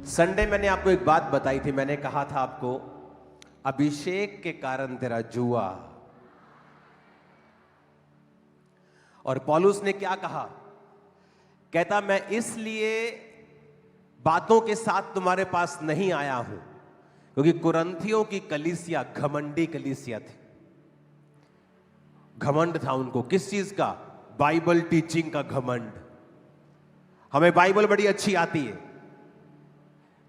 Sunday मैंने आपको एक बात बताई थी। मैंने कहा था आपको, अभिषेक के कारण तेरा जुआ। और पौलुस ने क्या कहा? कहता, मैं इसलिए बातों के साथ तुम्हारे पास नहीं आया हूं क्योंकि कुरंथियों की कलीसिया घमंडी कलीसिया थी। घमंड था उनको। किस चीज का? बाइबल टीचिंग का घमंड। हमें बाइबल बड़ी अच्छी आती है।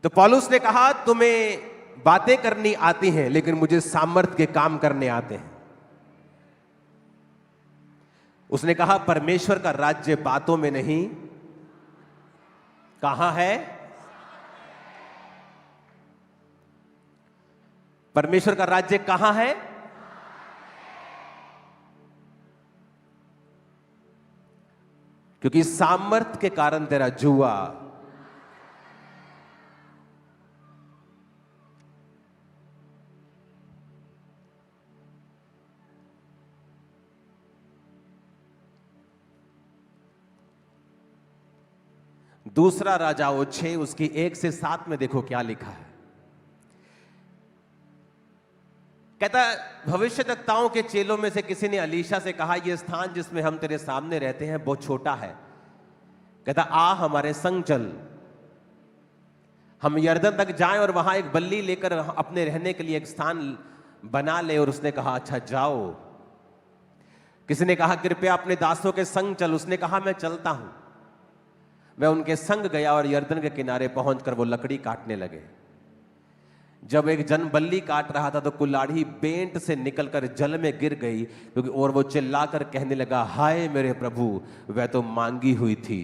तो पौलुस ने कहा, तुम्हें बातें करनी आती हैं लेकिन मुझे सामर्थ के काम करने आते हैं। उसने कहा, परमेश्वर का राज्य बातों में नहीं, कहां है? परमेश्वर का राज्य कहां है? क्योंकि सामर्थ के कारण तेरा जुआ। दूसरा राजाओं 6 उसकी 1 से 7 में देखो क्या लिखा है। कहता, भविष्यद्वक्ताओं के चेलों में से किसी ने अलीशा से कहा, यह स्थान जिसमें हम तेरे सामने रहते हैं बहुत छोटा है। कहता, आ हमारे संग चल, हम यरदन तक जाएं और वहां एक बल्ली लेकर अपने रहने के लिए एक स्थान बना ले। और उसने कहा, अच्छा जाओ। किसी ने कहा, कृपया अपने दासों के संग चल। उसने कहा, मैं चलता हूं। मैं उनके संग गया और यरदन के किनारे पहुंचकर वो लकड़ी काटने लगे। जब एक जन बल्ली काट रहा था तो कुल्हाड़ी बेंट से निकलकर जल में गिर गई, क्योंकि और वो चिल्लाकर कहने लगा, हाय मेरे प्रभु, वह तो मांगी हुई थी।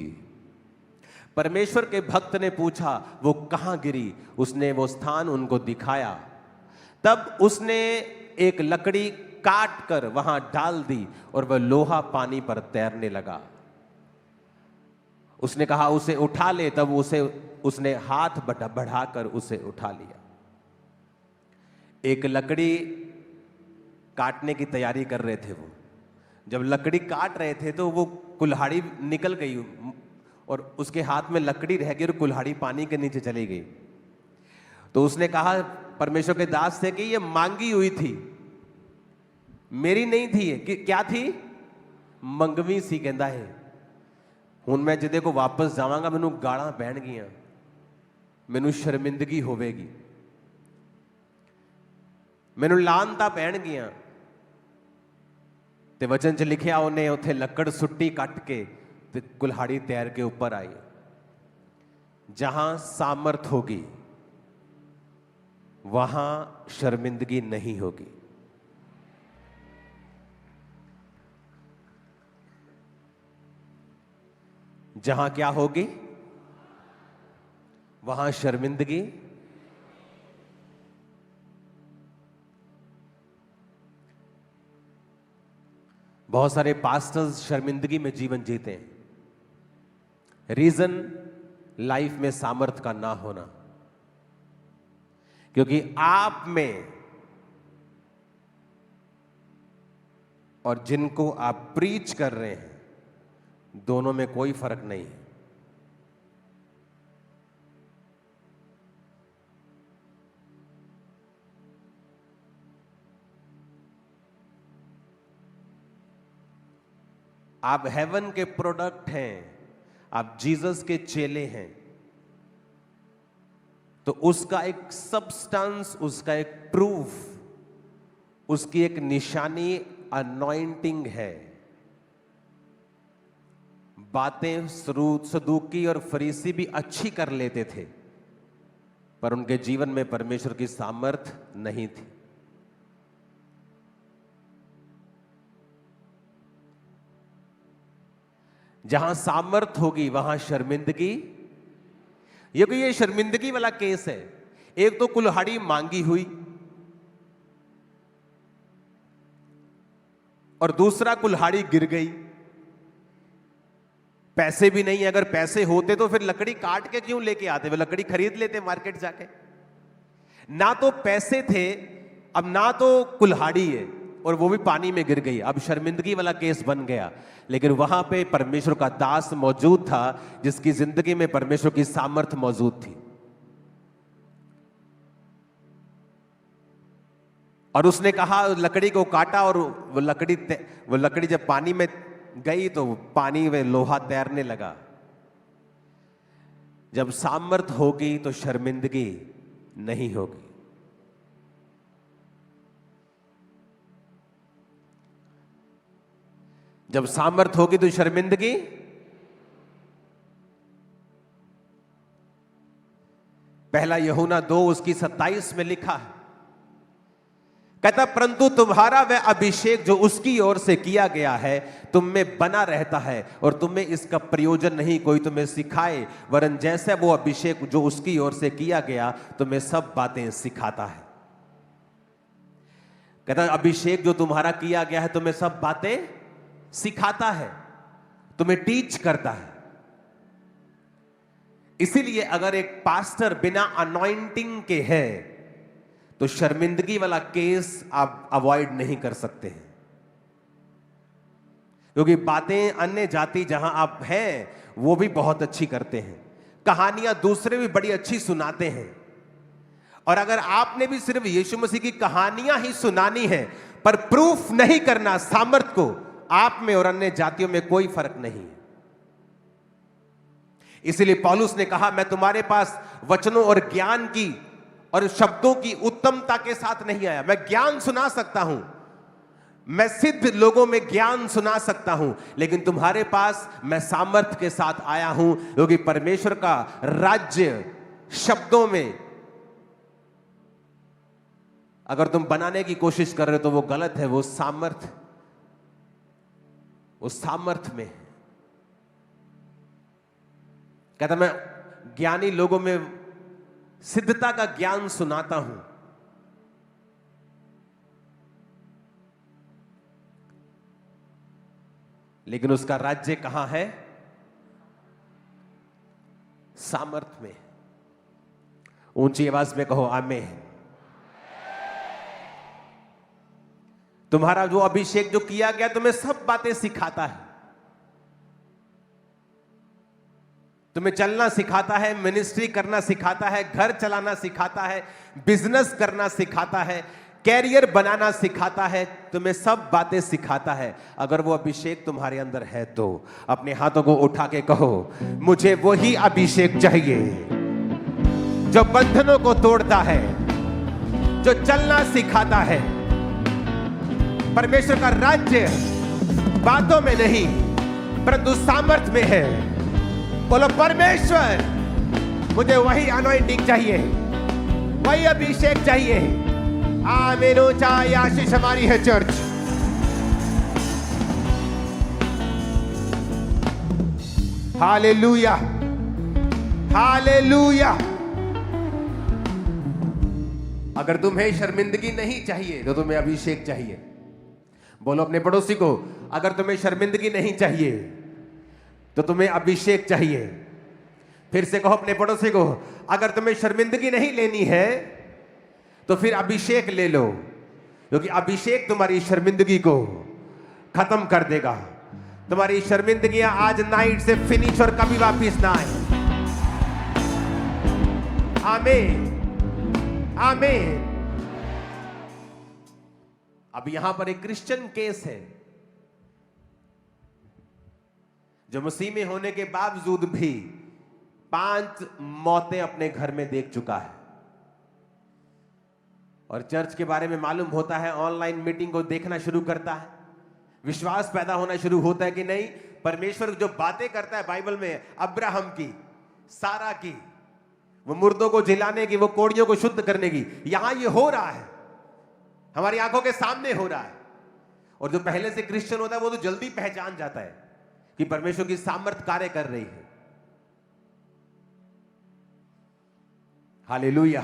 परमेश्वर के भक्त ने पूछा, वो कहां गिरी? उसने वो स्थान उनको दिखाया। तब उसने एक लकड़ी काट कर वहां डाल दी और वह लोहा पानी पर तैरने लगा। उसने कहा, उसे उठा ले। तब उसने हाथ बढ़ाकर उसे उठा लिया। एक लकड़ी काटने की तैयारी कर रहे थे वो। जब लकड़ी काट रहे थे तो वो कुल्हाड़ी निकल गई और उसके हाथ में लकड़ी रह गई और कुल्हाड़ी पानी के नीचे चली गई। तो उसने कहा परमेश्वर के दास से कि ये मांगी हुई थी, मेरी नहीं थी। कि क्या थी? मंगवी सी। कहता है, ਹੁਣ मैं जिदे को वापस जावांगा मैनू गालां पैणगियां, मैनू शर्मिंदगी होवेगी, मैनू लानता पैणगियां। ते वचन च लिखिया, उन्हें उत्थे लकड़ सुट्टी कट के ते कुल्हाड़ी तैर के ऊपर आई। जहां सामर्थ होगी वहां शर्मिंदगी नहीं होगी। जहां क्या होगी वहां शर्मिंदगी। बहुत सारे पास्टर्स शर्मिंदगी में जीवन जीते हैं। रीजन लाइफ में सामर्थ का ना होना, क्योंकि आप में और जिनको आप प्रीच कर रहे हैं दोनों में कोई फर्क नहीं है। आप हेवन के प्रोडक्ट हैं, आप जीसस के चेले हैं, तो उसका एक सब्सटेंस, उसका एक प्रूफ, उसकी एक निशानी अनॉइंटिंग है। बातें सदूकी और फरीसी भी अच्छी कर लेते थे, पर उनके जीवन में परमेश्वर की सामर्थ नहीं थी। जहां सामर्थ होगी वहां शर्मिंदगी। ये शर्मिंदगी वाला केस है। एक तो कुल्हाड़ी मांगी हुई और दूसरा कुल्हाड़ी गिर गई। पैसे भी नहीं। अगर पैसे होते तो फिर लकड़ी काट के क्यों लेके आते? वे लकड़ी खरीद लेते मार्केट जाके। ना तो पैसे थे, अब ना तो कुल्हाड़ी है, और वो भी पानी में गिर गई। अब शर्मिंदगी वाला केस बन गया। लेकिन वहां पे परमेश्वर का दास मौजूद था जिसकी जिंदगी में परमेश्वर की सामर्थ मौजूद थी। और उसने कहा, लकड़ी को काटा और वो लकड़ी जब पानी में गई तो पानी में लोहा तैरने लगा। जब सामर्थ होगी तो शर्मिंदगी नहीं होगी। जब सामर्थ होगी तो शर्मिंदगी। पहला यूहन्ना 2:27 में लिखा है, कहता परंतु तुम्हारा वह अभिषेक जो उसकी ओर से किया गया है तुम में बना रहता है और तुम्हें इसका प्रयोजन नहीं कोई तुम्हें सिखाए, वरन जैसे वो अभिषेक जो उसकी ओर से किया गया तुम्हें सब बातें सिखाता है। कहता अभिषेक जो तुम्हारा किया गया है तुम्हें सब बातें सिखाता है, तुम्हें टीच करता है। इसीलिए अगर एक पास्टर बिना अनॉइंटिंग के है तो शर्मिंदगी वाला केस आप अवॉइड नहीं कर सकते हैं, क्योंकि बातें अन्य जाति जहां आप हैं वो भी बहुत अच्छी करते हैं, कहानियां दूसरे भी बड़ी अच्छी सुनाते हैं। और अगर आपने भी सिर्फ यीशु मसीह की कहानियां ही सुनानी है पर प्रूफ नहीं करना सामर्थ को, आप में और अन्य जातियों में कोई फर्क नहीं है। इसीलिए पौलुस ने कहा, मैं तुम्हारे पास वचनों और ज्ञान की और शब्दों की उत्तमता के साथ नहीं आया। मैं ज्ञान सुना सकता हूं, मैं सिद्ध लोगों में ज्ञान सुना सकता हूं, लेकिन तुम्हारे पास मैं सामर्थ के साथ आया हूं, क्योंकि परमेश्वर का राज्य शब्दों में अगर तुम बनाने की कोशिश कर रहे हो तो वो गलत है। वो सामर्थ में है। कहता मैं ज्ञानी लोगों में सिद्धता का ज्ञान सुनाता हूं, लेकिन उसका राज्य कहां है? सामर्थ में। ऊंची आवाज में कहो आमीन। तुम्हारा जो अभिषेक जो किया गया तुम्हें सब बातें सिखाता है, तुम्हें चलना सिखाता है, मिनिस्ट्री करना सिखाता है, घर चलाना सिखाता है, बिजनेस करना सिखाता है, कैरियर बनाना सिखाता है, तुम्हें सब बातें सिखाता है। अगर वो अभिषेक तुम्हारे अंदर है तो अपने हाथों को उठा के कहो, मुझे वही अभिषेक चाहिए जो बंधनों को तोड़ता है, जो चलना सिखाता है। परमेश्वर का राज्य बातों में नहीं परंतु सामर्थ में है। बोलो परमेश्वर, मुझे वही अनॉइंटिंग चाहिए, वही अभिषेक चाहिए। आमीन। ऊंचा आशीष हमारी है चर्च। Hallelujah, hallelujah. अगर तुम्हें शर्मिंदगी नहीं चाहिए तो तुम्हें अभिषेक चाहिए। बोलो अपने पड़ोसी को, अगर तुम्हें शर्मिंदगी नहीं चाहिए तो तुम्हें अभिषेक चाहिए। फिर से कहो अपने पड़ोसी को, अगर तुम्हें शर्मिंदगी नहीं लेनी है तो फिर अभिषेक ले लो, क्योंकि अभिषेक तुम्हारी शर्मिंदगी को खत्म कर देगा। तुम्हारी शर्मिंदगियां आज नाइट से फिनिश और कभी वापिस ना आए। आमीन, आमीन। अब यहां पर एक क्रिश्चियन केस है जो मसीह में होने के बावजूद भी 5 मौतें अपने घर में देख चुका है, और चर्च के बारे में मालूम होता है, ऑनलाइन मीटिंग को देखना शुरू करता है, विश्वास पैदा होना शुरू होता है कि नहीं, परमेश्वर जो बातें करता है बाइबल में, अब्राहम की, सारा की, वो मुर्दों को जिलाने की, वो कोड़ियों को शुद्ध करने की, यहां ये हो रहा है, हमारी आंखों के सामने हो रहा है। और जो पहले से क्रिश्चियन होता है वो तो जल्दी पहचान जाता है कि परमेश्वर की सामर्थ कार्य कर रही है। हालेलुया।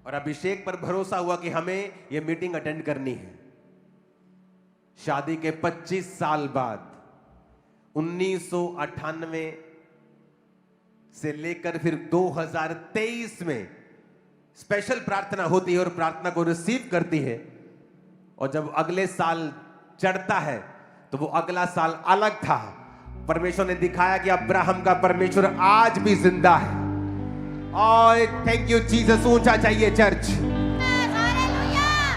और अभिषेक पर भरोसा हुआ कि हमें यह मीटिंग अटेंड करनी है। शादी के 25 साल बाद 1998 से लेकर फिर 2023 में स्पेशल प्रार्थना होती है और प्रार्थना को रिसीव करती है, और जब अगले साल चढ़ता है तो वो अगला साल अलग था। परमेश्वर ने दिखाया कि अब्राहम का परमेश्वर आज भी जिंदा है। और थैंक यू जीसस। ऊंचा चाहिए चर्च।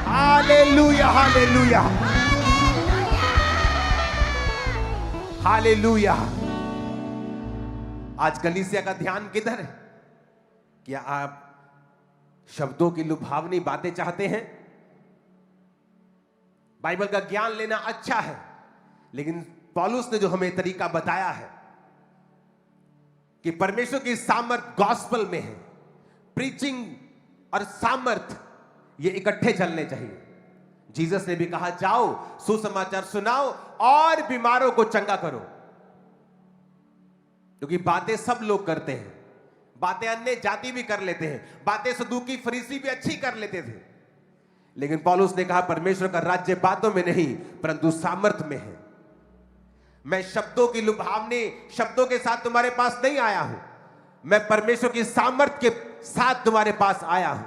Hallelujah, hallelujah, hallelujah. आज कलीसिया का ध्यान किधर है? क्या आप शब्दों की लुभावनी बातें चाहते हैं? बाइबल का ज्ञान लेना अच्छा है, लेकिन पौलुस ने जो हमें तरीका बताया है कि परमेश्वर की सामर्थ गॉस्पल में है। प्रीचिंग और सामर्थ ये इकट्ठे चलने चाहिए। जीसस ने भी कहा, जाओ सुसमाचार सुनाओ और बीमारों को चंगा करो। क्योंकि बातें सब लोग करते हैं, बातें अन्य जाति भी कर लेते हैं, बातें सदूकी फरीसी भी अच्छी कर लेते थे, लेकिन पौलुस ने कहा परमेश्वर का राज्य बातों में नहीं परंतु सामर्थ में है। मैं शब्दों की लुभावनी शब्दों के साथ तुम्हारे पास नहीं आया हूं, मैं परमेश्वर की सामर्थ के साथ तुम्हारे पास आया हूं।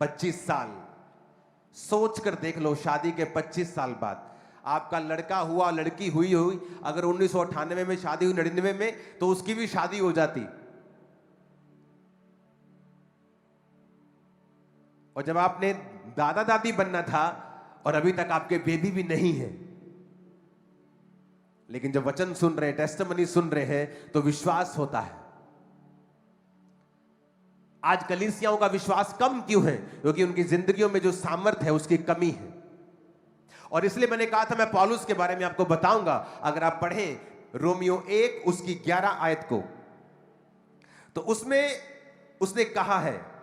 25 साल सोच कर देख लो, शादी के 25 साल बाद आपका लड़का हुआ लड़की हुई, अगर 1998 में शादी हुई 99 में तो उसकी भी शादी हो जाती। और जब आपने दादा दादी बनना था और अभी तक आपके बेबी भी नहीं है, लेकिन जब वचन सुन रहे हैं, टेस्टिमनी सुन रहे हैं तो विश्वास होता है। आज कलीसियाओं का विश्वास कम क्यों है? क्योंकि उनकी जिंदगियों में जो सामर्थ्य है उसकी कमी है। और इसलिए मैंने कहा था मैं पौलुस के बारे में आपको बताऊंगा। अगर आप पढ़ें रोमियो 1 उसकी 11 आयत को, तो उसमें उसने कहा है,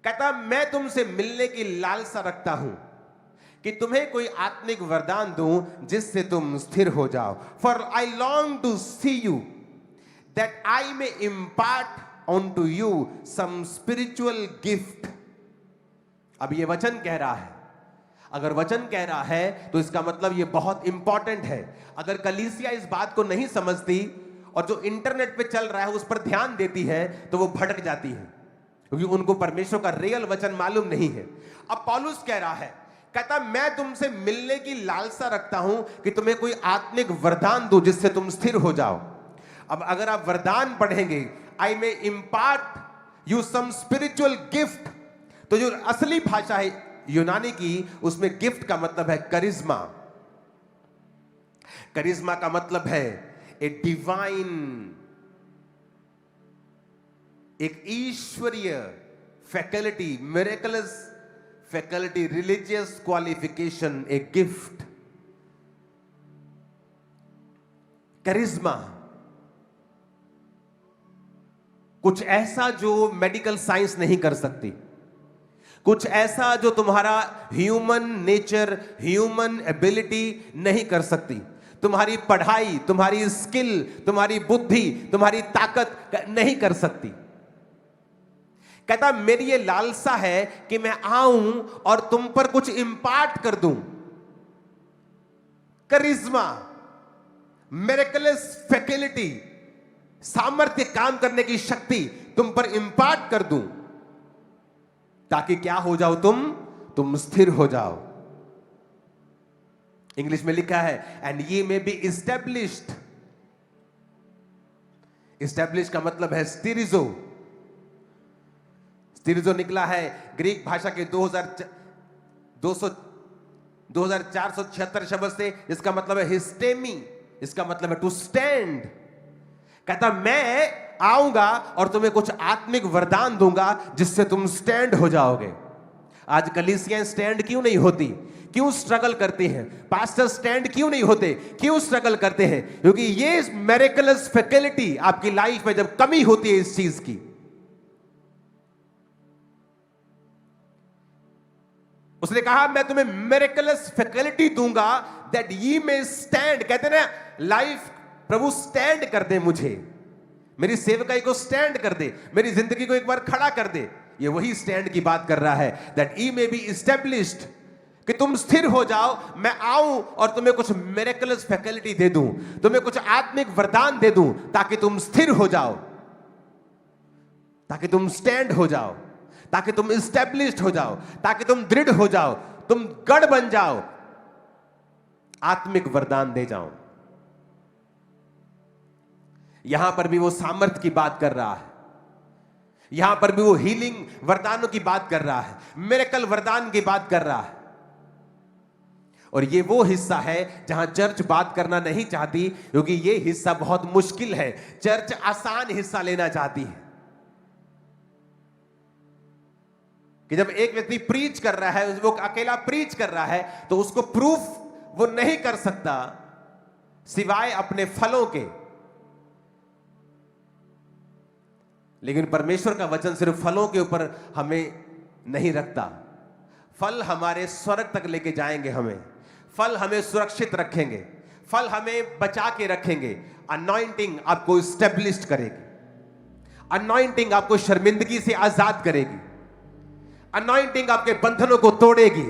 कहता मैं तुमसे मिलने की लालसा रखता हूं कि तुम्हें कोई आत्मिक वरदान दूं जिससे तुम स्थिर हो जाओ। For I long to see you that I may impart on to you some spiritual gift. अब यह वचन कह रहा है। अगर वचन कह रहा है तो इसका मतलब यह बहुत इंपॉर्टेंट है। अगर कलीसिया इस बात को नहीं समझती और जो इंटरनेट पे चल रहा है उस पर ध्यान देती है तो वो भटक जाती है, क्योंकि उनको परमेश्वर का रियल वचन मालूम नहीं है। अब पौलुस कह रहा है, कहता मैं तुमसे मिलने की लालसा रखता हूं कि तुम्हें कोई आत्मिक वरदान दूं जिससे तुम स्थिर हो जाओ। अब अगर आप वरदान पढ़ेंगे, I may impart you some spiritual gift, तो जो असली भाषा है यूनानी की, उसमें गिफ्ट का मतलब है करिश्मा। करिश्मा का मतलब है ए डिवाइन, एक ईश्वरीय faculty, miraculous faculty, religious qualification, a gift. करिश्मा कुछ ऐसा जो मेडिकल साइंस नहीं कर सकती, कुछ ऐसा जो तुम्हारा ह्यूमन नेचर, ह्यूमन एबिलिटी नहीं कर सकती। तुम्हारी पढ़ाई, तुम्हारी स्किल, तुम्हारी बुद्धि, तुम्हारी ताकत नहीं कर सकती। कहता मेरी ये लालसा है कि मैं आऊं और तुम पर कुछ इंपार्ट कर दूं, करिश्मा, मिरेकलस फैकल्टी, सामर्थ्य, काम करने की शक्ति तुम पर इंपार्ट कर दूं, ताकि क्या हो जाओ, तुम स्थिर हो जाओ। इंग्लिश में लिखा है एंड ये में बी इस्टेब्लिश्ड। इस्टेब्लिश का मतलब है स्टिरिजो। स्टिरिजो निकला है ग्रीक भाषा के 2476 शब्द से, जिसका मतलब है हिस्टेमी, इसका मतलब है टू स्टैंड। कहता मैं आऊंगा और तुम्हें कुछ आत्मिक वरदान दूंगा जिससे तुम स्टैंड हो जाओगे। आज कलीसियां स्टैंड क्यों नहीं होती? क्यों स्ट्रगल करती हैं? पास्टर स्टैंड क्यों नहीं होते? क्यों स्ट्रगल करते हैं? क्योंकि ये मिरेकलस फैकल्टी आपकी लाइफ में जब कमी होती है इस चीज की, उसने कहा मैं तुम्हें मिरेकलस फैकल्टी दूंगा दैट ये में स्टैंड। कहते ना लाइफ, प्रभु स्टैंड कर दे मुझे, मेरी सेवकाई को स्टैंड कर दे, मेरी जिंदगी को एक बार खड़ा कर दे। ये वही स्टैंड की बात कर रहा है, that E may be established, कि तुम स्थिर हो जाओ। मैं आऊं और तुम्हें कुछ मिरेकलस फैकल्टी दे दूं, तुम्हें कुछ आत्मिक वरदान दे दूं, ताकि तुम स्थिर हो जाओ, ताकि तुम स्टैंड हो जाओ, ताकि तुम इस्टेब्लिश्ड हो जाओ, ताकि तुम दृढ़ हो जाओ, तुम गढ़ बन जाओ, आत्मिक वरदान दे जाओ। यहां पर भी वो सामर्थ्य की बात कर रहा है। यहां पर भी वो हीलिंग वरदानों की बात कर रहा है, मिरेकल वरदान की बात कर रहा है। और ये वो हिस्सा है जहां चर्च बात करना नहीं चाहती, क्योंकि ये हिस्सा बहुत मुश्किल है। चर्च आसान हिस्सा लेना चाहती है कि जब एक व्यक्ति प्रीच कर रहा है, वो अकेला प्रीच कर रहा है, तो उसको प्रूफ वो नहीं कर सकता सिवाय अपने फलों के। लेकिन परमेश्वर का वचन सिर्फ फलों के ऊपर हमें नहीं रखता। फल हमारे स्वर्ग तक लेके जाएंगे, हमें फल हमें सुरक्षित रखेंगे, फल हमें बचा के रखेंगे। अनॉइंटिंग आपको स्टेब्लिश करेगी, अनॉइंटिंग आपको शर्मिंदगी से आजाद करेगी, अनॉइंटिंग आपके बंधनों को तोड़ेगी,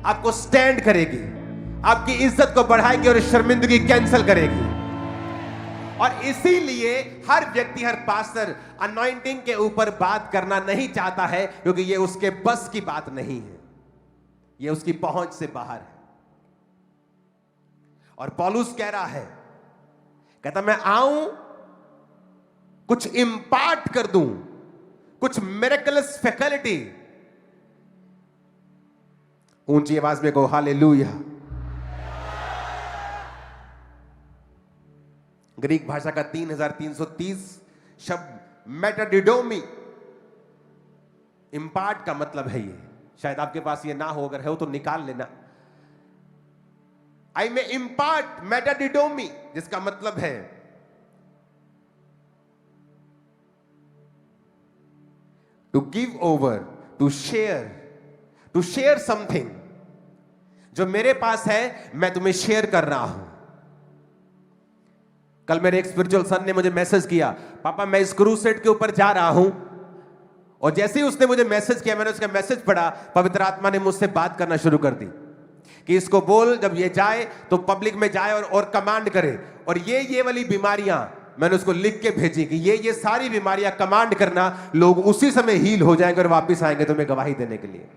आपको स्टैंड करेगी, आपकी इज्जत को बढ़ाएगी और शर्मिंदगी कैंसिल करेगी। और इसीलिए हर व्यक्ति, हर पास्टर अनॉइंटिंग के ऊपर बात करना नहीं चाहता है, क्योंकि यह उसके बस की बात नहीं है, यह उसकी पहुंच से बाहर है। और पौलुस कह रहा है, कहता मैं आऊं कुछ इंपार्ट कर दूं, कुछ मिरेकलस फैकल्टी। ऊंची आवाज में कहो हालेलुया। ग्रीक भाषा का 3330 शब्द मेटाडिडोमी, इंपार्ट का मतलब है ये। शायद आपके पास ये ना हो, अगर है तो निकाल लेना। आई में इंपार्ट मेटाडिडोमी, जिसका मतलब है to give over, to share something. जो मेरे पास है मैं तुम्हें शेयर कर रहा हूं। कल मेरे एक स्पिरिचुअल सन ने मुझे मैसेज किया, पापा मैं इस क्रूसेड के ऊपर जा रहा हूं। और जैसे ही उसने मुझे मैसेज किया, मैंने उसका मैसेज पढ़ा, पवित्र आत्मा ने मुझसे बात करना शुरू कर दी कि इसको बोल जब ये जाए तो पब्लिक में जाए और कमांड करे। और ये वाली बीमारियां मैंने उसको लिख के भेजी कि ये सारी बीमारियां कमांड करना, लोग उसी समय हील हो जाएंगे और वापस आएंगे तुम्हें गवाही देने के लिए।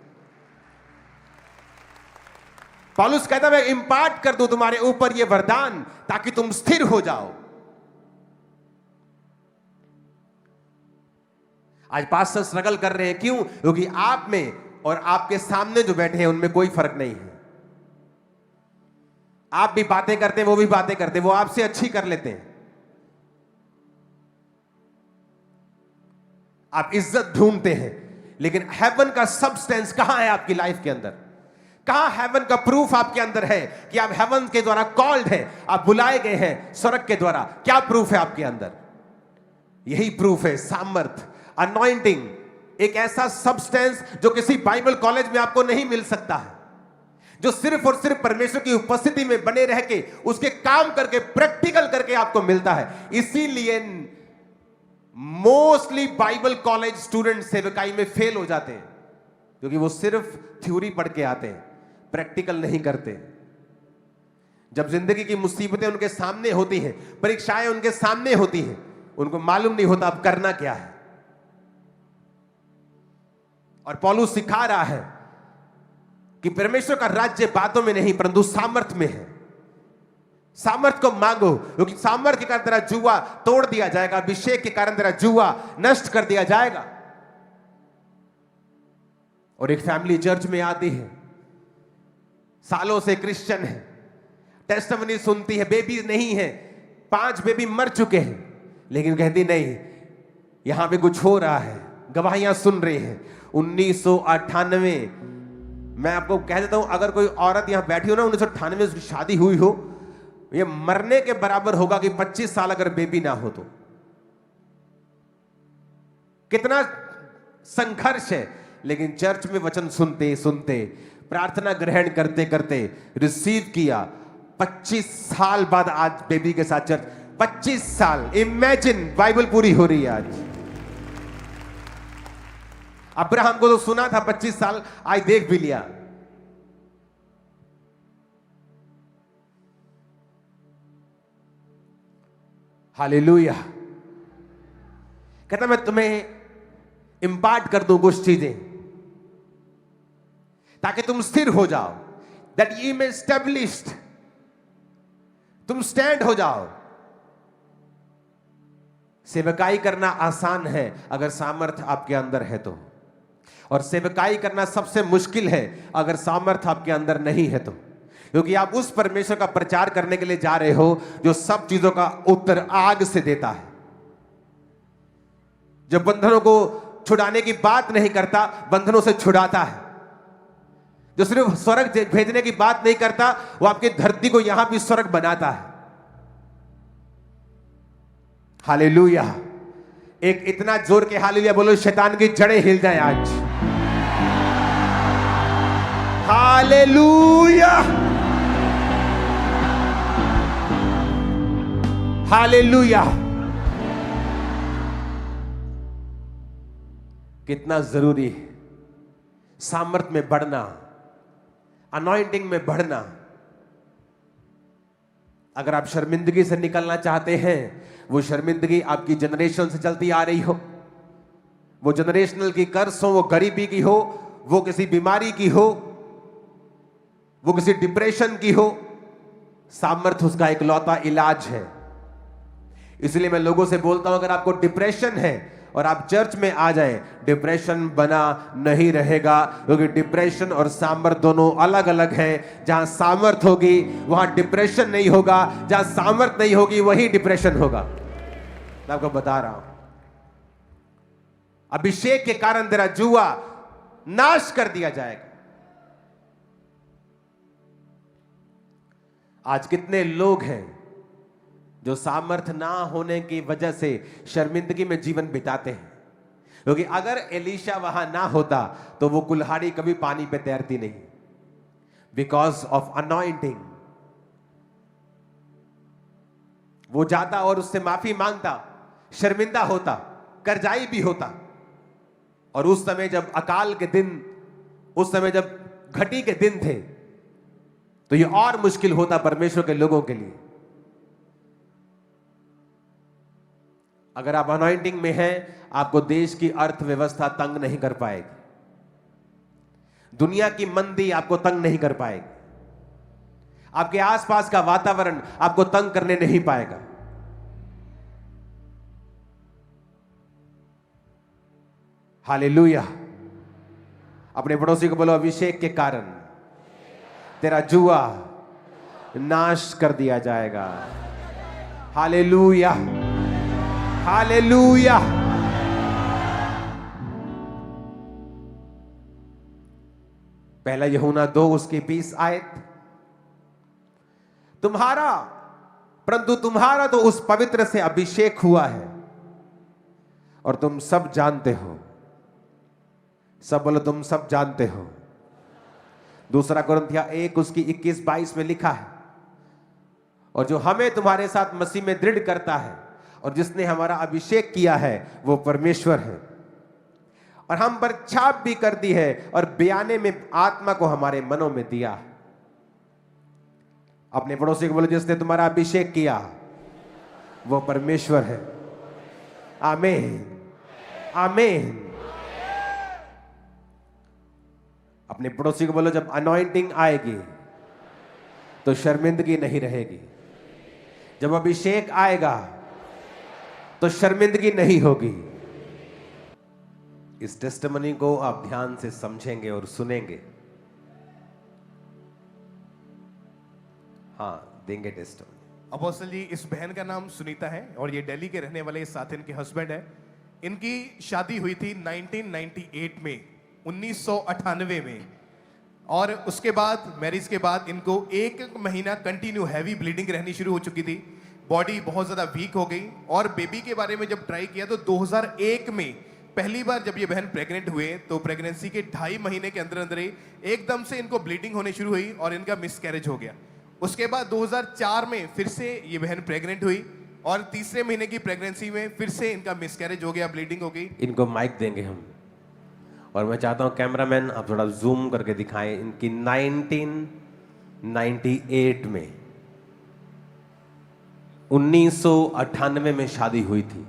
पौलुस कहता मैं इंपार्ट कर दूं तुम्हारे ऊपर ये वरदान, ताकि तुम स्थिर हो जाओ। आज पास्टर स्ट्रगल कर रहे हैं, क्यों? क्योंकि आप में और आपके सामने जो बैठे हैं उनमें कोई फर्क नहीं है। आप भी बातें करते हैं, वो भी बातें करते हैं, वो आपसे अच्छी कर लेते हैं। आप इज्जत ढूंढते हैं, लेकिन हेवन का सबस्टेंस कहां है आपकी लाइफ के अंदर? कहां हेवन का प्रूफ आपके अंदर है कि आप हेवन के द्वारा कॉल्ड हैं, आप बुलाए गए हैं स्वर्ग के द्वारा? क्या प्रूफ है आपके अंदर? यही प्रूफ है सामर्थ, अनॉइंटिंग, एक ऐसा सबस्टेंस जो किसी बाइबल कॉलेज में आपको नहीं मिल सकता है, जो सिर्फ और सिर्फ परमेश्वर की उपस्थिति में बने रह के, उसके काम करके, प्रैक्टिकल करके आपको मिलता है। इसीलिए मोस्टली बाइबल कॉलेज स्टूडेंट सेवकाई में फेल हो जाते हैं, क्योंकि वो सिर्फ थ्योरी पढ़ के आते हैं, प्रैक्टिकल नहीं करते। जब जिंदगी की मुसीबतें उनके सामने होती हैं, परीक्षाएं उनके सामने होती हैं, उनको मालूम नहीं होता अब करना क्या है। और पौलुस सिखा रहा है कि परमेश्वर का राज्य बातों में नहीं परंतु सामर्थ में है। सामर्थ को मांगो, क्योंकि सामर्थ के कारण तेरा जुआ तोड़ दिया जाएगा, अभिषेक के कारण तेरा जुआ नष्ट कर दिया जाएगा। और एक फैमिली चर्च में आती है, सालों से क्रिश्चियन है, टेस्टिमनी सुनती है, बेबी नहीं है, 5 बेबी मर चुके हैं, लेकिन कहती नहीं, यहां पे कुछ हो रहा है, गवाहियां सुन रही हैं। 1998, मैं आपको कह देता हूं, अगर कोई औरत यहां बैठी हो ना, 1998 में उसकी शादी हुई हो, ये मरने के बराबर होगा कि 25 साल अगर बेबी ना हो तो। कितना संघर्ष है, लेकिन चर्च में वचन सुनते सुनते, प्रार्थना ग्रहण करते करते रिसीव किया। 25 साल बाद आज बेबी के साथ चर्च, 25 साल, इमेजिन, बाइबल पूरी हो रही है आज। अब्राहम को तो सुना था 25 साल, आज देख भी लिया। हालेलुया। कहता मैं तुम्हें इंपार्ट कर दूं कुछ चीजें, ताकि तुम स्थिर हो जाओ, दैट यू मे सेवकाई करना आसान है अगर सामर्थ आपके अंदर है तो, और सेवकाई करना सबसे मुश्किल है अगर सामर्थ आपके अंदर नहीं है तो, क्योंकि आप उस परमेश्वर का प्रचार करने के लिए जा रहे हो जो सब चीजों का उत्तर आग से देता है, जो बंधनों को छुड़ाने की बात नहीं करता, बंधनों से छुड़ाता है, जो सिर्फ स्वर्ग भेजने की बात नहीं करता, वो आपकी धरती को यहां भी स्वर्ग बनाता है। हालेलुया। एक इतना जोर के हालेलुया बोलो शैतान की जड़ें हिल जाएं आज। Hallelujah, hallelujah. कितना जरूरी है सामर्थ में बढ़ना, अनॉइंटिंग में बढ़ना। अगर आप शर्मिंदगी से निकलना चाहते हैं, वो शर्मिंदगी आपकी जनरेशन से चलती आ रही हो, वो जनरेशनल की कर्ज हो, वो गरीबी की हो, वो किसी बीमारी की हो, वो किसी डिप्रेशन की हो, सामर्थ उसका इकलौता इलाज है। इसलिए मैं लोगों से बोलता हूं, अगर आपको डिप्रेशन है और आप चर्च में आ जाएं, डिप्रेशन बना नहीं रहेगा, क्योंकि डिप्रेशन और सामर्थ दोनों अलग अलग हैं। जहां सामर्थ होगी वहां डिप्रेशन नहीं होगा, जहां सामर्थ नहीं होगी वही डिप्रेशन होगा। मैं आपको बता रहा हूं, अभिषेक के कारण तेरा जुआ नाश कर दिया जाएगा। आज कितने लोग हैं जो सामर्थ ना होने की वजह से शर्मिंदगी में जीवन बिताते हैं, क्योंकि अगर एलीशा वहां ना होता तो वो कुल्हाड़ी कभी पानी पे तैरती नहीं। बिकॉज ऑफ अनॉइंटिंग वो जाता और उससे माफी मांगता, शर्मिंदा होता, कर्जाई भी होता। और उस समय जब अकाल के दिन, उस समय जब घटी के दिन थे, तो ये और मुश्किल होता परमेश्वर के लोगों के लिए। अगर आप अनॉइंटिंग में हैं, आपको देश की अर्थव्यवस्था तंग नहीं कर पाएगी, दुनिया की मंदी आपको तंग नहीं कर पाएगी, आपके आसपास का वातावरण आपको तंग करने नहीं पाएगा। हालेलुया। अपने पड़ोसी को बोलो, अभिषेक के कारण तेरा जुआ नाश कर दिया जाएगा। Hallelujah, hallelujah. पहला यूहन्ना 2 उसकी 20 आयत, तुम्हारा, परंतु तुम्हारा तो उस पवित्र से अभिषेक हुआ है और तुम सब जानते हो। सब बोलो, तुम सब जानते हो। दूसरा कुरिन्थिया 1 उसकी 21-22 में लिखा है, और जो हमें तुम्हारे साथ मसीह में दृढ़ करता है और जिसने हमारा अभिषेक किया है वो परमेश्वर है, और हम पर छाप भी कर दी है और बयाने में आत्मा को हमारे मनों में दिया। अपने पड़ोसी को बोलो, जिसने तुम्हारा अभिषेक किया वो परमेश्वर है। आमीन, आमीन। अपने पड़ोसी को बोलो, जब अनॉइंटिंग आएगी तो शर्मिंदगी नहीं रहेगी, जब अभिषेक आएगा तो शर्मिंदगी नहीं होगी। इस टेस्टिमनी को आप ध्यान से समझेंगे और सुनेंगे। हाँ, देंगे टेस्टिमनी। अपोस्टल जी, इस बहन का नाम सुनीता है और ये दिल्ली के रहने वाले साथ इनके हस्बैंड है। इनकी शादी हुई थी 1998 में, 1998 में, और उसके बाद मैरिज के बाद इनको 1 महीना कंटिन्यू हैवी ब्लीडिंग रहनी शुरू हो चुकी थी। बॉडी बहुत ज़्यादा वीक हो गई, और बेबी के बारे में जब ट्राई किया तो 2001 में पहली बार जब ये बहन प्रेग्नेंट हुए तो प्रेगनेंसी के 2.5 महीने के अंदर अंदर ही एकदम से इनको ब्लीडिंग होनी शुरू हुई और इनका मिसकैरेज हो गया। उसके बाद 2004 में फिर से ये बहन प्रेग्नेंट हुई और तीसरे महीने की प्रेगनेंसी में फिर से इनका मिसकैरेज हो गया, ब्लीडिंग हो गई। इनको माइक देंगे हम, और मैं चाहता हूं कैमरामैन आप थोड़ा जूम करके दिखाएं। इनकी 1998 में, 1998 में शादी हुई थी।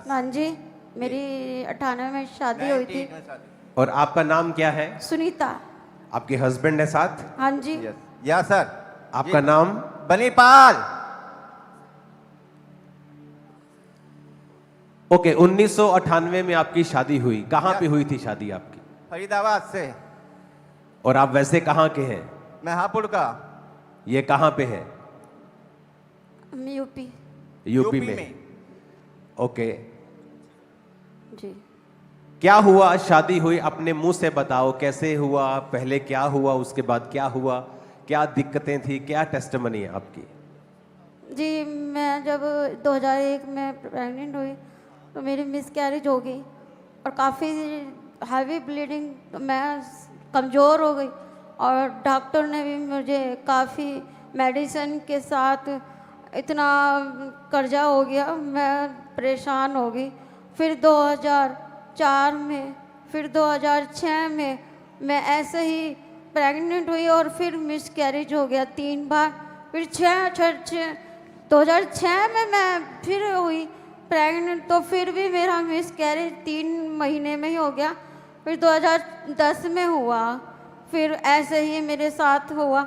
हाँ जी, मेरी 98 में शादी हुई थी। और आपका नाम क्या है? सुनीता। आपके हस्बैंड है साथ? हाँ जी। या सर। आपका नाम? बनीपाल। ओके, 1998 में आपकी शादी हुई। कहाँ पे हुई थी शादी आपकी? फरीदाबाद से। और आप वैसे कहाँ के हैं? मैं हापुड़ का। ये कहाँ पे है? यूपी। यूपी में। ओके, जी। क्या हुआ? शादी हुई, अपने मुंह से बताओ कैसे हुआ, पहले क्या हुआ, उसके बाद क्या हुआ, क्या दिक्कतें थी, क्या टेस्टमनी है आपकी? जी, मैं जब 2001 में प्रेग्नेंट हुई तो मेरी मिसकैरेज हो गई और काफ़ी हैवी ब्लीडिंग, मैं कमज़ोर हो गई और डॉक्टर ने भी मुझे काफ़ी मेडिसिन के साथ इतना कर्जा हो गया, मैं परेशान हो गई। फिर 2004 में, फिर 2006 में मैं ऐसे ही प्रेग्नेंट हुई और फिर मिसकैरेज हो गया 3 बार। फिर 2006 में मैं फिर हुई प्रेग्नेंट, तो फिर भी मेरा मिसकैरेज 3 महीने में ही हो गया। फिर 2010 में हुआ, फिर ऐसे ही मेरे साथ हुआ।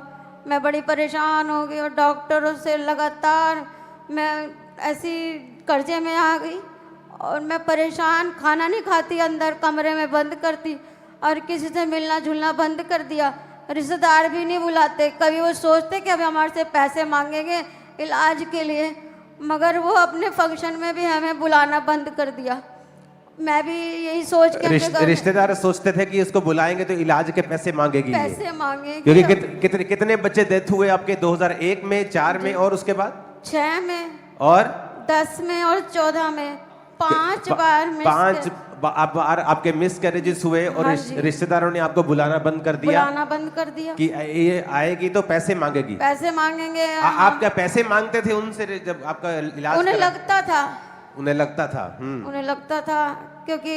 मैं बड़ी परेशान हो गई और डॉक्टरों से लगातार मैं ऐसी कर्जे में आ गई और मैं परेशान, खाना नहीं खाती, अंदर कमरे में बंद करती और किसी से मिलना जुलना बंद कर दिया। रिश्तेदार भी नहीं बुलाते, कभी वो सोचते कि अब हमारे से पैसे मांगेंगे इलाज के लिए, मगर वो अपने फंक्शन में भी हमें बुलाना बंद कर दिया। मैं भी यही सोच के रिश्तेदार सोचते थे कि इसको बुलाएंगे तो इलाज के पैसे मांगेगी, पैसे मांगेगी। क्योंकि कितने बच्चे डेथ हुए आपके? 2001 में, 4 में और उसके बाद 6 में और 10 में और 14 में 5 बार बार आपके मिसकैरेजेस हुए और हाँ जी। रिश्तेदारों ने आपको बुलाना बंद कर दिया बुलाना बंद कर दिया कि ये आएगी तो पैसे मांगेगी। पैसे मांगेंगे। आप क्या पैसे मांगते थे उनसे जब आपका इलाज उन्हें लगता था, उन्हें लगता था। उन्हें लगता था क्योंकि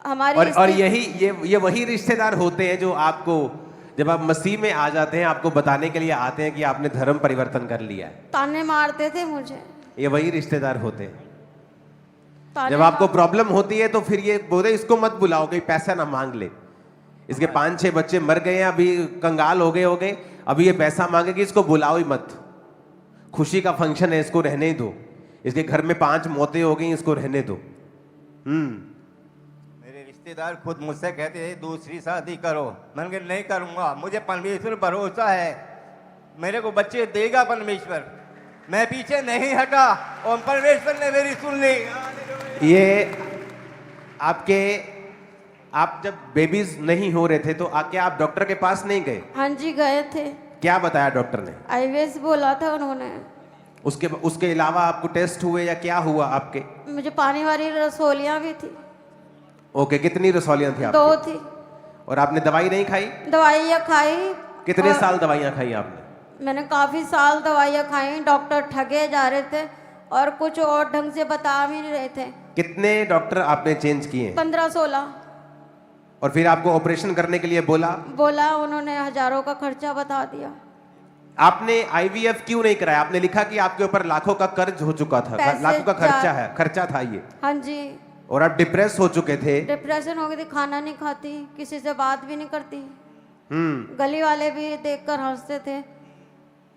हमारी और ये वही रिश्तेदार होते हैं जो आपको जब आप मसीह में आ जाते हैं आपको बताने के लिए आते हैं कि आपने धर्म परिवर्तन कर लिया है। ताने मारते थे मुझे, ये वही रिश्तेदार होते हैं। ताने जब आपको प्रॉब्लम होती है तो फिर ये बोले इसको मत बुलाओ, कहीं पैसा ना मांग ले, इसके 5-6 बच्चे मर गए हैं, अभी कंगाल हो गए, अभी ये पैसा मांगेगी, इसको बुलाओ ही मत, खुशी का फंक्शन है, इसको रहने ही दो, इसके घर में 5 मौतें हो गई, इसको रहने दो। मेरे रिश्तेदार खुद मुझसे कहते थे दूसरी शादी करो, मैंने कहा नहीं करूंगा, मुझे परमेश्वर भरोसा है, मेरे को बच्चे देगा परमेश्वर, मैं पीछे नहीं हटा और परमेश्वर ने मेरी सुन ली। ये आप जब बेबीज नहीं हो रहे थे तो क्या आप डॉक्टर के पास नहीं गए? हाँ जी गए थे। क्या बताया डॉक्टर ने? आईवीएस बोला था उन्होंने। उसके अलावा आपको टेस्ट हुए या क्या हुआ आपके? मुझे पानी वाली रसोलियाँ भी थी। ओके, कितनी रसौलियाँ थी आपकी? 2 थी। और आपने दवाई नहीं खाई? दवाइयाँ खाई। कितने साल दवाइयाँ खाई आपने? मैंने काफ़ी साल दवाइयाँ खाई, डॉक्टर ठगे जा रहे थे और कुछ और ढंग से बता भी नहीं रहे थे। कितने डॉक्टर आपने चेंज किए? 15-16। और फिर आपको ऑपरेशन करने के लिए बोला? उन्होंने हजारों का खर्चा बता दिया। आपने आईवीएफ क्यों नहीं कराया? आपने लिखा कि आपके ऊपर लाखों का कर्ज हो चुका था, लाखों का खर्चा था ये। हाँ जी। और आप डिप्रेस हो चुके थे? डिप्रेशन हो गई थी, खाना नहीं खाती, किसी से बात भी नहीं करती। गली वाले भी देखकर हंसते थे,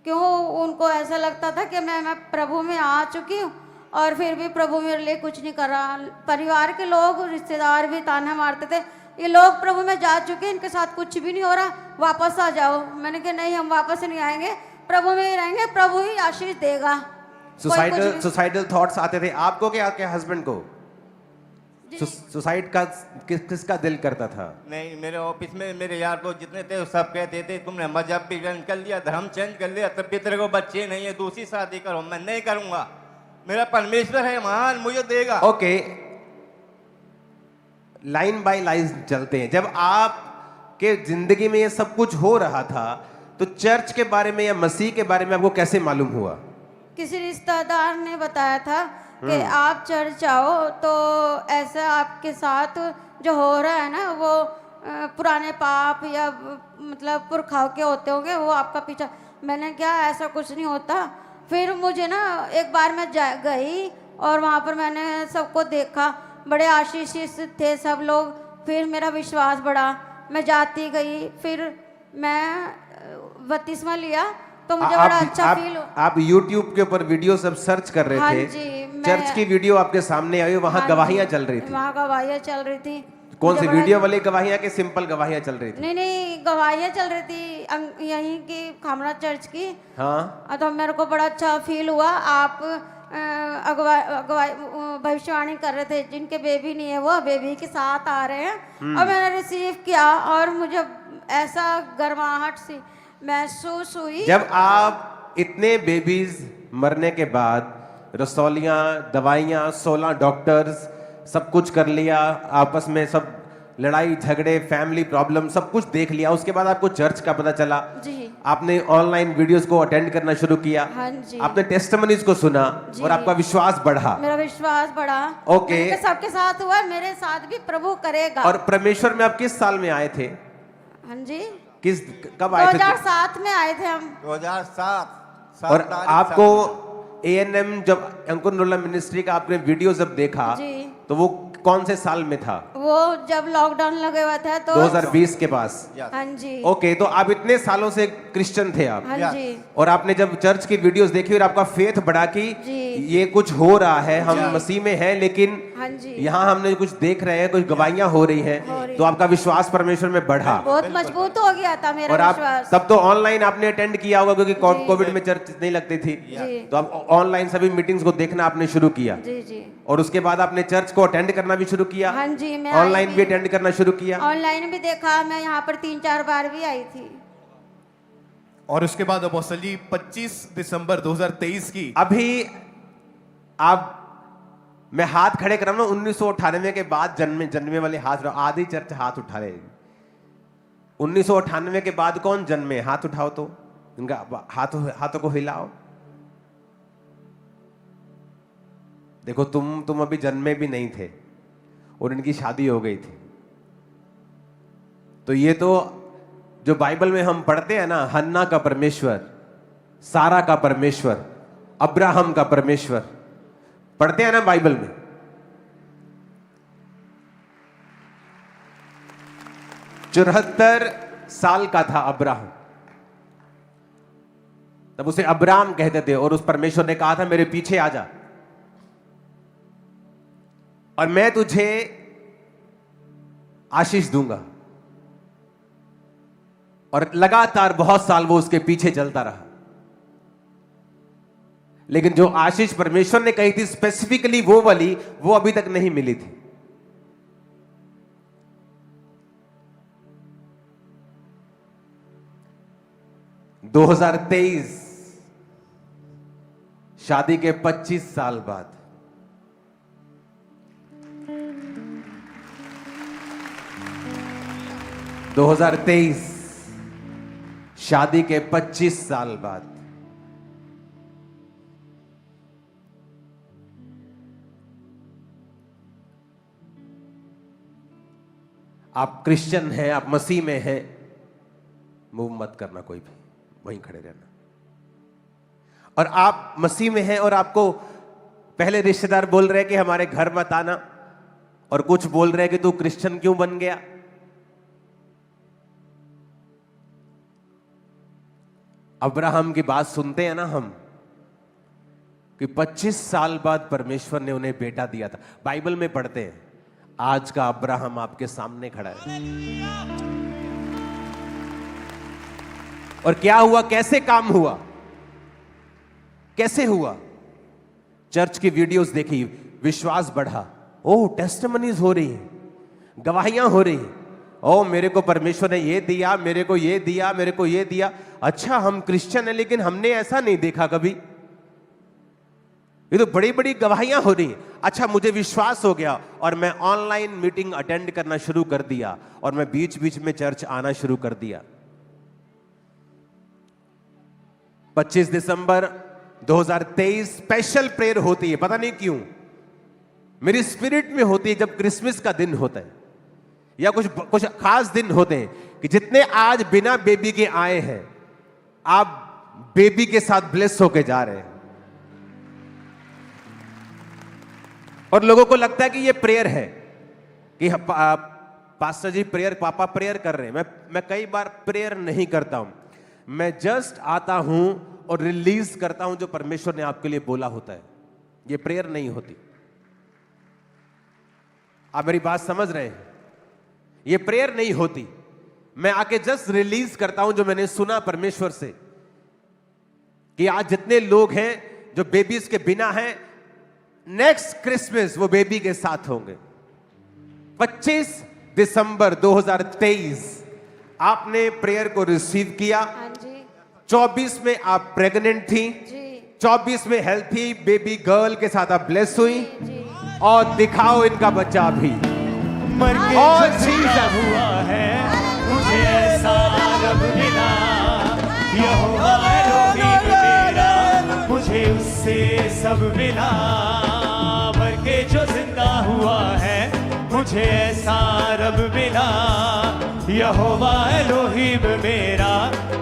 क्यों उनको ऐसा लगता था कि मैं प्रभु में आ चुकी हूँ और फिर भी प्रभु मेरे लिए कुछ नहीं कर रहा। परिवार के लोग, रिश्तेदार भी ताना मारते थे, ये लोग प्रभु में जा चुके हैं, इनके साथ कुछ भी नहीं हो रहा, वापस आ जाओ। मैंने कहा नहीं, हम वापस नहीं आएंगे, प्रभु में ही रहेंगे, प्रभु ही आशीष देगा। सुसाइडल थॉट्स आते थे आपको क्या आपके हस्बैंड को? सुसाइड का किसका दिल करता था? नहीं, मेरे ऑफिस में मेरे यार दोस्त जितने थे सब कहते थे तुमने मजहब भी चेंज कर लिया, धर्म चेंज कर लिया, तब भी तेरे को बच्चे नहीं है, दूसरी शादी करो। मैं नहीं करूंगा, मेरा परमेश्वर है महान, मुझे देगा। ओके, लाइन बाय लाइन चलते हैं। जब आपके जिंदगी में ये सब कुछ हो रहा था तो चर्च के बारे में या मसीह के बारे में आपको कैसे मालूम हुआ? किसी रिश्तेदार ने बताया था कि आप चर्च आओ तो ऐसा आपके साथ जो हो रहा है ना वो पुराने पाप या मतलब पुरखाओं के होते होंगे, वो आपका पीछा। मैंने क्या, ऐसा कुछ नहीं होता। फिर मुझे ना एक बार मैं गई और वहाँ पर मैंने सबको देखा, बड़े आशीषित थे सब लोग। फिर मेरा विश्वास बढ़ा, मैं जाती गई, फिर मैं बपतिस्मा लिया तो मुझे बड़ा अच्छा फील। आप YouTube के ऊपर वीडियो सब सर्च कर रहे थे? हाँ जी, चर्च की वीडियो आपके सामने आई, वहां गवाहियां चल रही थी। वहाँ गवाहियाँ चल रही थी। कौन सी मुझे बड़ा- वीडियो वाली गवाहियां कि सिंपल गवाहियां चल रही थी? नहीं नहीं, गवाहियाँ चल रही थी यहीं की खामरा चर्च की। हाँ, तो मेरे को बड़ा अच्छा फील हुआ। आप भविष्यवाणी कर रहे थे, जिनके बेबी नहीं है वो बेबी के साथ आ रहे हैं। और मैंने रिसीव किया और मुझे ऐसा गर्माहट सी महसूस हुई। जब आप इतने बेबीज मरने के बाद रसौलियां, दवाइयां, 16 डॉक्टर्स, सब कुछ कर लिया, आपस में सब लड़ाई झगड़े, फैमिली प्रॉब्लम सब कुछ देख लिया, उसके बाद आपको चर्च का पता चला, जी आपने ऑनलाइन वीडियोस को अटेंड करना शुरू किया, हाँ जी, आपने टेस्टिमनीज को सुना जी। और आपका विश्वास बढ़ा। मेरा विश्वास बढ़ा। ओके। मैंने कहा सबके साथ हुआ, मेरे साथ भी प्रभु करेगा। और परमेश्वर में आप किस साल में आए थे? हाँ जी, कब आए थे? 2007 में आए थे हम। 2007 और आपको ANM जब अंकुर नोला मिनिस्ट्री का आपने वीडियो जब देखा जी। तो वो कौन से साल में था? वो जब लॉकडाउन लगे हुआ था तो 2020 के पास। हाँ जी, ओके, तो आप इतने सालों से क्रिश्चियन थे आप, हाँ जी, और आपने जब चर्च की वीडियोस देखी और आपका फेथ बढ़ा कि जी। ये कुछ हो रहा है, हम जी। मसीह में हैं, लेकिन हाँ जी, यहाँ हमने कुछ देख रहे हैं, कुछ गवाहियां हो रही हो हैं, रही तो आपका विश्वास परमेश्वर में बढ़ा। बहुत मजबूत हो गया था मेरा और आप विश्वास। तब तो ऑनलाइन आपने अटेंड किया होगा क्योंकि जी। कोविड में चर्च नहीं लगती थी, जी तो आप ऑनलाइन सभी मीटिंग्स को देखना आपने शुरू किया, जी जी, और उसके बाद आपने चर्च को अटेंड करना भी शुरू किया, हाँ जी, मैं ऑनलाइन भी अटेंड करना शुरू किया। ऑनलाइन भी देखा, मैं यहाँ पर 3-4 बार भी आई थी। और उसके बाद अपोस्टल जी 25 दिसंबर 2023 की अभी आप, मैं हाथ खड़े कर रहा हूं ना, 1998 के बाद जन्मे वाले हाथ, आधी चर्च हाथ उठा रहे। 1998 के बाद कौन जन्मे? हाथ उठाओ तो, इनका हाथों को हिलाओ। देखो तुम अभी जन्मे भी नहीं थे और इनकी शादी हो गई थी। तो ये तो जो बाइबल में हम पढ़ते हैं ना, हन्ना का परमेश्वर, सारा का परमेश्वर, अब्राहम का परमेश्वर, पढ़ते हैं ना बाइबल में। चौहत्तर साल का था अब्राहम, तब उसे अब्राम कहते थे, और उस परमेश्वर ने कहा था मेरे पीछे आ जा और मैं तुझे आशीष दूंगा। और लगातार बहुत साल वो उसके पीछे चलता रहा, लेकिन जो आशीष परमेश्वर ने कही थी स्पेसिफिकली वो वाली, वो अभी तक नहीं मिली थी। – 2023 शादी के 25 साल बाद – 2023 शादी के 25 साल बाद आप क्रिश्चियन हैं, आप मसीह में हैं, मूव मत करना कोई भी, वहीं खड़े रहना। और आप मसीह में हैं और आपको पहले रिश्तेदार बोल रहे हैं कि हमारे घर मत आना, और कुछ बोल रहे हैं कि तू क्रिश्चियन क्यों बन गया। अब्राहम की बात सुनते हैं ना हम, कि 25 साल बाद परमेश्वर ने उन्हें बेटा दिया था। बाइबल में पढ़ते हैं, आज का अब्राहम आपके सामने खड़ा है। और क्या हुआ, कैसे काम हुआ, कैसे हुआ? चर्च की वीडियोस देखी, विश्वास बढ़ा, ओह टेस्टिमनीज हो रही हैं, गवाहियां हो रही हैं, ओह मेरे को परमेश्वर ने ये दिया, मेरे को ये दिया, मेरे को ये दिया। अच्छा हम क्रिश्चियन हैं लेकिन हमने ऐसा नहीं देखा कभी, ये तो बड़ी बड़ी गवाहियां हो रही हैं। अच्छा मुझे विश्वास हो गया और मैं ऑनलाइन मीटिंग अटेंड करना शुरू कर दिया और मैं बीच बीच में चर्च आना शुरू कर दिया। 25 दिसंबर 2023 स्पेशल प्रेयर होती है, पता नहीं क्यों मेरी स्पिरिट में होती है, जब क्रिसमस का दिन होता है या कुछ खास दिन होते हैं, कि जितने आज बिना बेबी के आए हैं, आप बेबी के साथ ब्लेस होके जा रहे हैं। और लोगों को लगता है कि ये प्रेयर है, कि पास्टर जी प्रेयर, पापा प्रेयर कर रहे हैं। मैं कई बार प्रेयर नहीं करता हूं, मैं जस्ट आता हूं और रिलीज करता हूं जो परमेश्वर ने आपके लिए बोला होता है, ये प्रेयर नहीं होती। आप मेरी बात समझ रहे हैं? ये प्रेयर नहीं होती। मैं आके जस्ट रिलीज करता हूं जो मैंने सुना परमेश्वर से कि आज जितने लोग हैं जो बेबीज के बिना हैं, नेक्स्ट क्रिसमस वो बेबी के साथ होंगे। 25 दिसंबर 2023 आपने प्रेयर को रिसीव किया। हाँ जी 24 में आप प्रेग्नेंट थी, जी 24 में हेल्थी बेबी गर्ल के साथ आप ब्लेस हुई, जी और दिखाओ इनका बच्चा भी। मर के और जो जिंदा हुआ है मुझे ऐसा रब मिला, यहोवा एलोहीम मेरा, मुझे उससे सब मिला। मर के जो जिंदा हुआ है मुझे ऐसा रब मिला, यहोवा एलोहीम मेरा,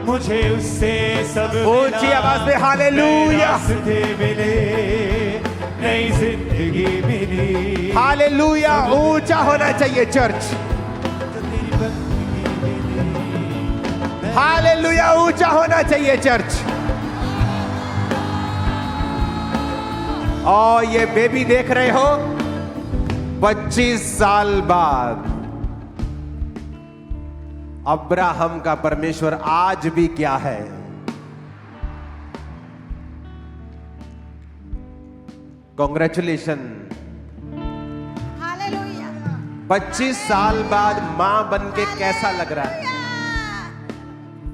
मुझे उससे सब मिला। ऊंची आवाज में हालेलुया, रास्ते मिले, नई जिंदगी मिली। हालेलुया। ऊंचा होना चाहिए चर्च, हालेलुया, ऊंचा होना चाहिए चर्च। और ये बेबी देख रहे हो, 25 साल बाद अब्राहम का परमेश्वर आज भी क्या है? कॉन्ग्रेचुलेशन। हालेलुया 25 साल बाद मां बन के कैसा लग रहा है?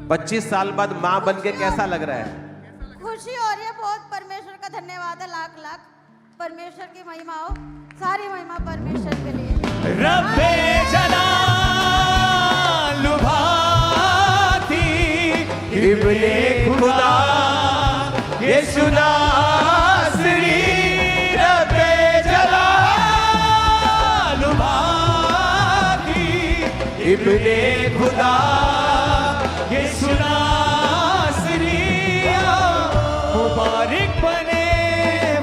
25 साल बाद मां बन के कैसा लग रहा है? खुशी हो रही है बहुत। परमेश्वर का धन्यवाद है, लाख लाख। परमेश्वर की महिमा हो, सारी महिमा परमेश्वर के लिए। रब्बे जलाल लुभाती इब्ने खुदा यीशु नासरी, रब्बे जलाल लुभाती इब्ने खुदा यीशु नासरी। मुबारक बने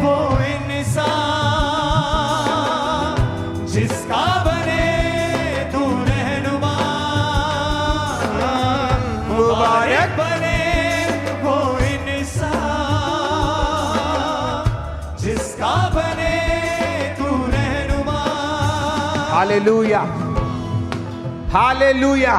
वो इंसान जिसका बने तू रहनुमा। मुबारक बने वो इंसान जिसका बने तू रहनुमा। Hallelujah, hallelujah.